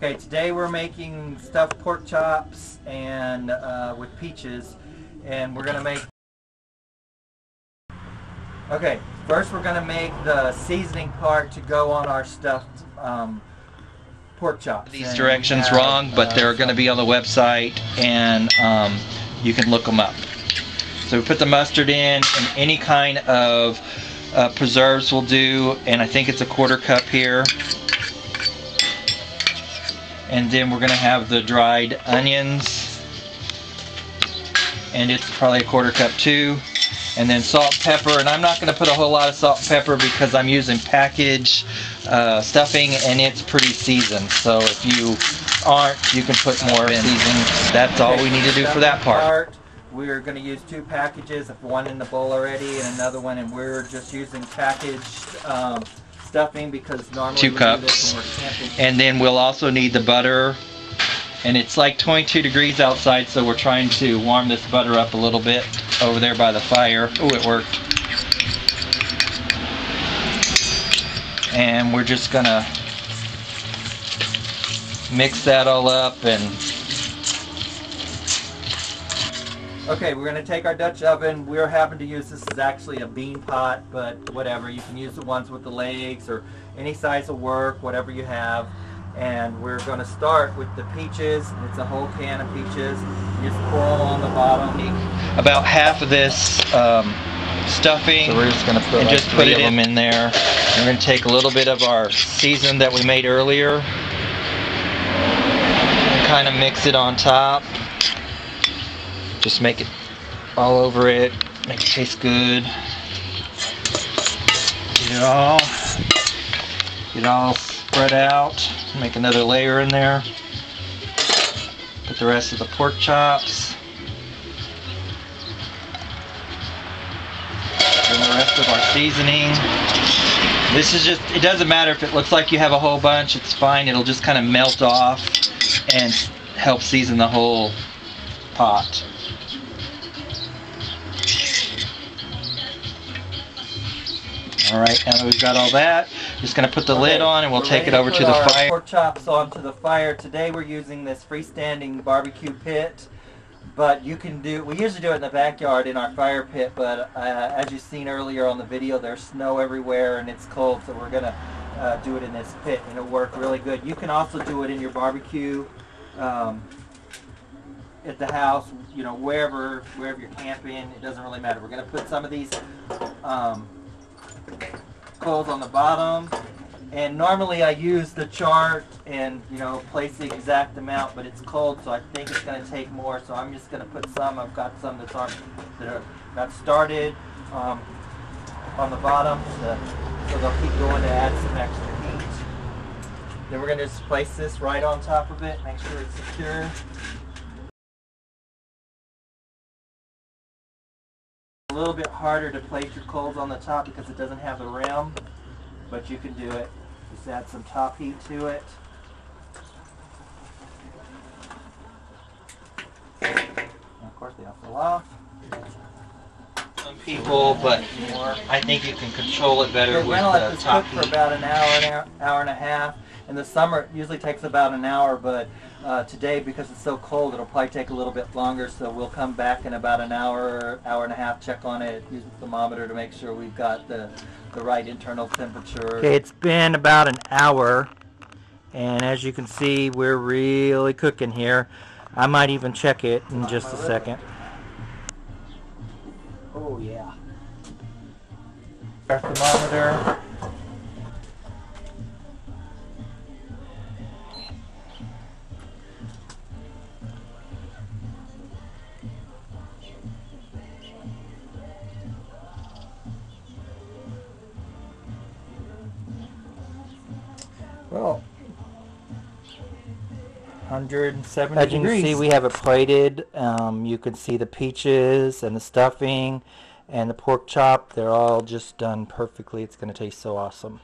Okay, today we're making stuffed pork chops and with peaches, and we're gonna make. Okay, first we're gonna make the seasoning part to go on our stuffed pork chops. These directions wrong, but they're going to be on the website, and you can look them up. So we put the mustard in, and any kind of preserves will do, and I think it's a 1/4 cup here. And then we're going to have the dried onions, and it's probably a 1/4 cup too. And then salt and pepper, and I'm not going to put a whole lot of salt and pepper because I'm using packaged stuffing, and it's pretty seasoned. So if you aren't, you can put more seasoning. That's all we need to do for that part. We're going to use 2 packages, one in the bowl already and another one, and we're just using packaged stuffing because normally 2 cups. We do this when we're camping. And then we'll also need the butter. And it's like 22 degrees outside, so we're trying to warm this butter up a little bit over there by the fire. Oh, it worked. And we're just gonna mix that all up. And okay, we're gonna take our Dutch oven. We're having to use, this is actually a bean pot, but whatever, you can use the ones with the legs or any size will work, whatever you have. And we're going to start with the peaches. It's a whole can of peaches. You just pour them on the bottom. About half of this stuffing, so we're just going to put, and just put it in there. We're going to take a little bit of our season that we made earlier and kind of mix it on top. Just make it all over it, make it taste good. Get it all spread out. Make another layer in there. Put the rest of the pork chops. And the rest of our seasoning. This is just, it doesn't matter if it looks like you have a whole bunch, it's fine. It'll just kind of melt off and help season the whole pot. Alright, now that we've got all that, just going to put the lid on and we'll take it over to the fire. Pork chops onto the fire. Today we're using this freestanding barbecue pit, but you can do, we usually do it in the backyard in our fire pit, but as you've seen earlier on the video, there's snow everywhere and it's cold, so we're going to do it in this pit, and it'll work really good. You can also do it in your barbecue at the house, you know, wherever you're camping. It doesn't really matter. We're going to put some of these coals on the bottom, and normally I use the chart and, you know, place the exact amount, but it's cold, so I think it's going to take more, so I'm just going to put some. I've got some that are not started on the bottom, so they'll keep going to add some extra heat. Then we're going to just place this right on top of it, make sure it's secure. A little bit harder to place your coals on the top because it doesn't have the rim, but you can do it. Just add some top heat to it. And of course they all fall off. Some people, but I think you can control it better with We're going to let the this top cook for heat. about an hour and a half. In the summer it usually takes about an hour, but today, because it's so cold, it'll probably take a little bit longer, so we'll come back in about an hour and a half, check on it, use the thermometer to make sure we've got the right internal temperature. Okay, it's been about an hour, and as you can see, we're really cooking here. I might even check it in just a second. Oh yeah. Our thermometer. Well, 170 degrees. As you can see, we have it plated. You can see the peaches and the stuffing and the pork chop. They're all just done perfectly. It's going to taste so awesome.